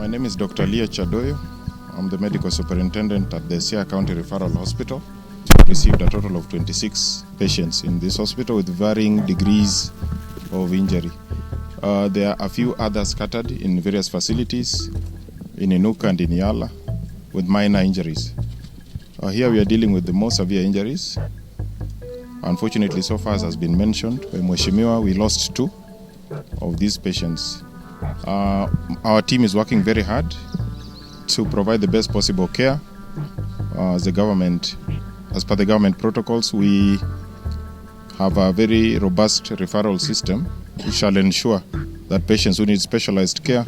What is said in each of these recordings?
My name is Dr. Leah Chadoyo. I'm the medical superintendent at the Siaya County Referral Hospital. We received a total of 26 patients in this hospital with varying degrees of injury. There are a few others scattered in various facilities in NUCUT and in Yala with minor injuries. Here we are dealing with the more severe injuries. Unfortunately, so far as has been mentioned by Mheshimiwa, we lost 2 of these patients. Our team is working very hard to provide the best possible care. As per the government protocols, we have a very robust referral system which shall ensure that patients who need specialized care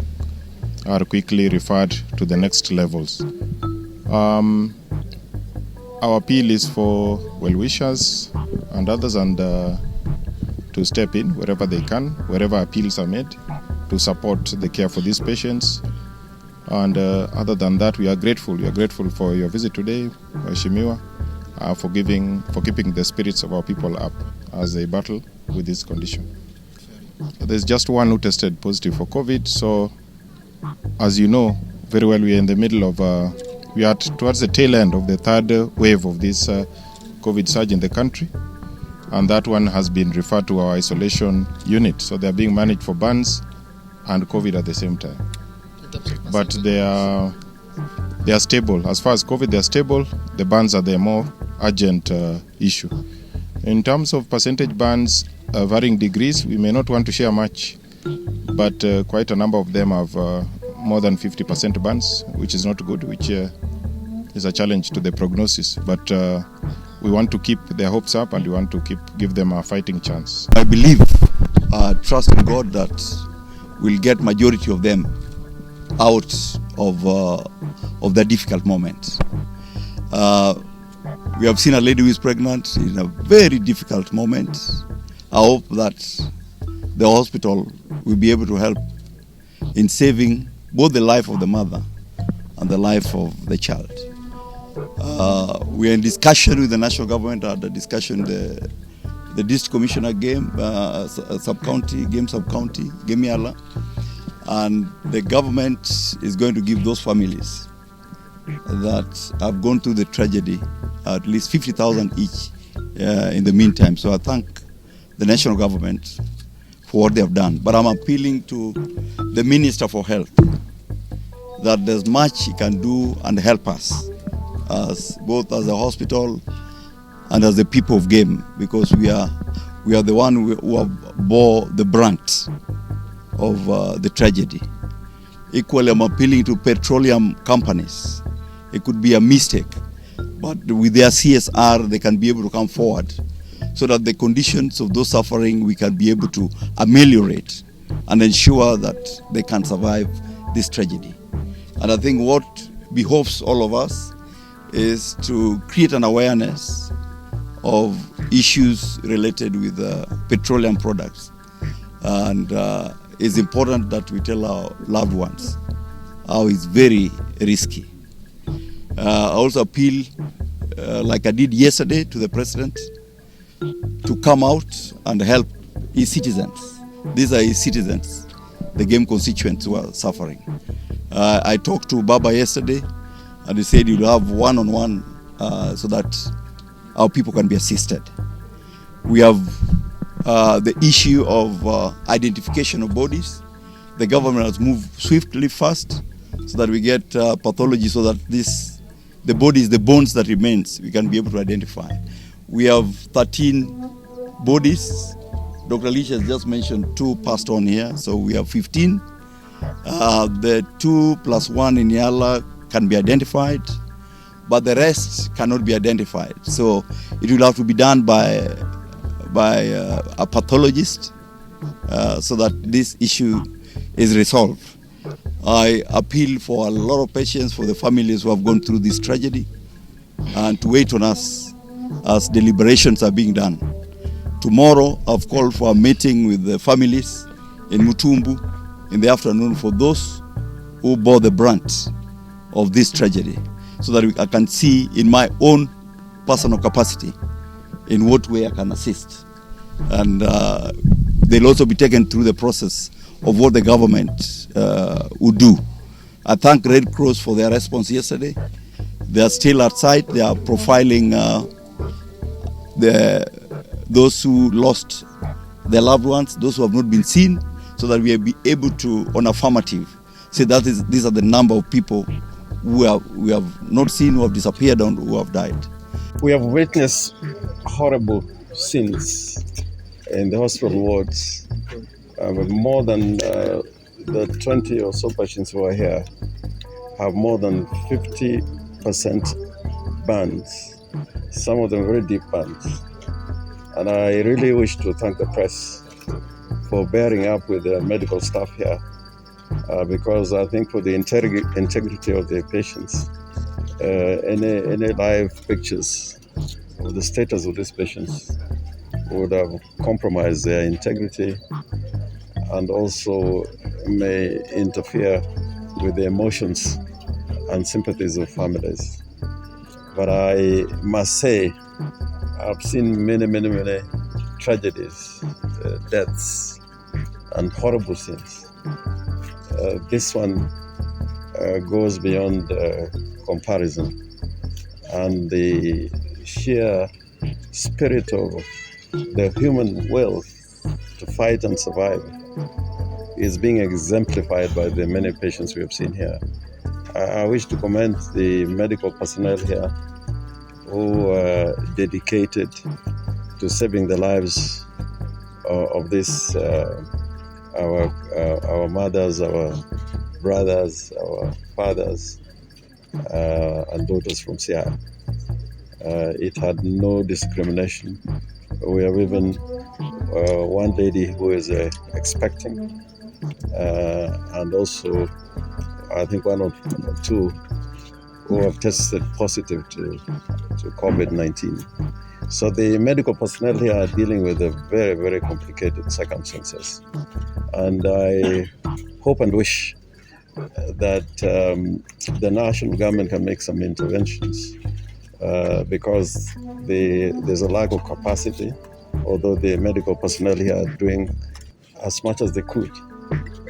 are quickly referred to the next levels. Our appeal is for well-wishers and others to step in wherever they can, wherever appeals are made, to support the care for these patients. And other than that, we are grateful. We are grateful for your visit today, Mheshimiwa, for keeping the spirits of our people up as they battle with this condition. There's just one who tested positive for COVID. So, as you know very well, we are in the middle of, we are towards the tail end of the 3rd wave of this COVID surge in the country. And that one has been referred to our isolation unit. So they're being managed for burns and COVID at the same time. But they are stable. As far as COVID, they are stable. The burns are the more urgent issue. In terms of percentage burns, varying degrees, we may not want to share much, but quite a number of them have more than 50% burns, which is not good, which is a challenge to the prognosis. But we want to keep their hopes up, and we want to give them a fighting chance. I believe, trust in God, that we'll get majority of them out of the difficult moment. We have seen a lady who is pregnant in a very difficult moment. I hope that the hospital will be able to help in saving both the life of the mother and the life of the child. We are in discussion with the national government, the discussion the district commissioner sub-county, Yala, and the government is going to give those families that have gone through the tragedy at least 50,000 each in the meantime. So I thank the national government for what they have done. But I'm appealing to the Minister for Health that there's much he can do and help us, both as a hospital and as the people of Game, because we are the one who have bore the brunt of the tragedy. Equally, I'm appealing to petroleum companies. It could be a mistake, but with their CSR, they can be able to come forward so that the conditions of those suffering we can be able to ameliorate and ensure that they can survive this tragedy. And I think what behoves all of us is to create an awareness of issues related with petroleum products. And it's important that we tell our loved ones how it's very risky. I also appeal, like I did yesterday, to the President to come out and help his citizens. These are his citizens, the Game constituents who are suffering. I talked to Baba yesterday, and he said you'll have one-on-one so that our people can be assisted. We have the issue of identification of bodies. The government has moved swiftly fast so that we get pathology so that the bodies, the bones that remains, we can be able to identify. We have 13 bodies. Dr. Alicia has just mentioned 2 passed on here, so we have 15. The 2 + 1 in Yala can be identified, but the rest cannot be identified. So it will have to be done by a pathologist so that this issue is resolved. I appeal for a lot of patience for the families who have gone through this tragedy and to wait on us as deliberations are being done. Tomorrow I've called for a meeting with the families in Mutumbu in the afternoon for those who bore the brunt of this tragedy, so that I can see in my own personal capacity in what way I can assist. And they'll also be taken through the process of what the government would do. I thank Red Cross for their response yesterday. They are still outside. They are profiling those who lost their loved ones, those who have not been seen, so that we will be able to, on affirmative, say that these are the number of people we have not seen, who have disappeared, and who have died. We have witnessed horrible scenes in the hospital wards. More than the 20 or so patients who are here have more than 50% burns, some of them very deep burns. And I really wish to thank the press for bearing up with the medical staff here, because I think for the integrity of the patients, any live pictures of the status of these patients would have compromised their integrity and also may interfere with the emotions and sympathies of families. But I must say, I've seen many tragedies, deaths, and horrible scenes. This one goes beyond comparison, and the sheer spirit of the human will to fight and survive is being exemplified by the many patients we have seen here. I wish to commend the medical personnel here who are dedicated to saving the lives of this, our mothers, our brothers, our fathers, and daughters from Sierra. It had no discrimination. We have even one lady who is expecting, and also I think one or two who have tested positive to COVID-19. So the medical personnel here are dealing with a very complicated circumstances. And I hope and wish that the national government can make some interventions, because there's a lack of capacity, although the medical personnel here are doing as much as they could.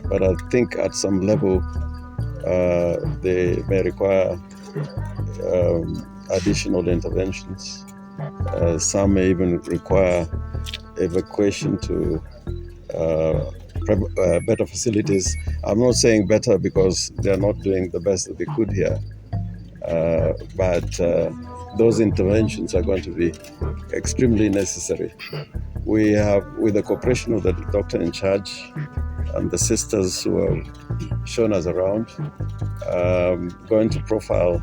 But I think at some level they may require additional interventions. Some may even require evacuation to better facilities. I'm not saying better because they're not doing the best that they could here, but those interventions are going to be extremely necessary. We have, with the cooperation of the doctor in charge and the sisters who have shown us around, going to profile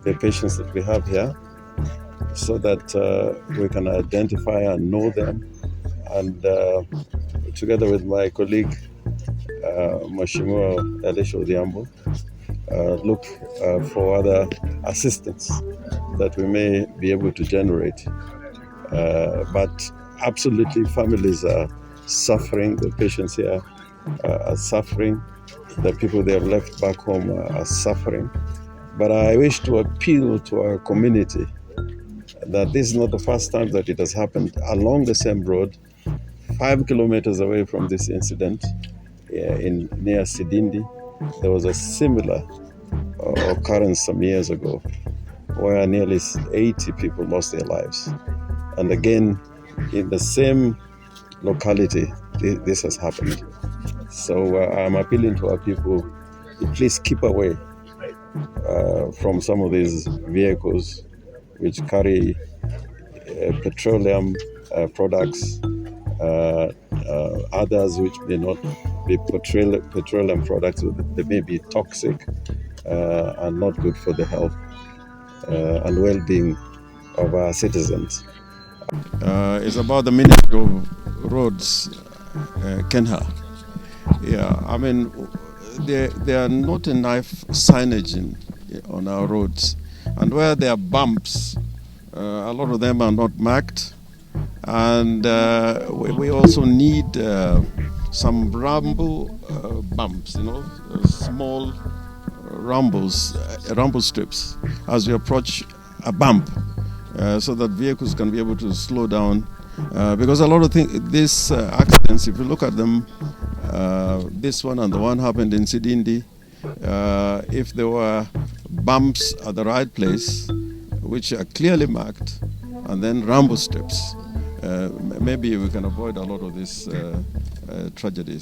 the patients that we have here so that we can identify and know them, and together with my colleague Mheshimiwa Elisha Odhiambo, look for other assistance that we may be able to generate. But absolutely, families are suffering. The patients here are suffering. The people they have left back home are suffering. But I wish to appeal to our community that this is not the first time that it has happened. Along the same road, 5 kilometers away from this incident, near Sidindi, there was a similar occurrence some years ago where nearly 80 people lost their lives. And again, in the same locality, this has happened. So I'm appealing to our people to please keep away from some of these vehicles which carry petroleum products, others which may not be petroleum products. They may be toxic and not good for the health and well-being of our citizens. It's about the Ministry of Roads, Kenha. Yeah, I mean, there are not enough signage on our roads, and where there are bumps, a lot of them are not marked, and we also need some rumble bumps, small rumble strips as we approach a bump, so that vehicles can be able to slow down. Because a lot of these accidents, if you look at them, this one and the one happened in Sidindi, If there were bumps at the right place, which are clearly marked, and then rambo steps, maybe we can avoid a lot of these tragedies.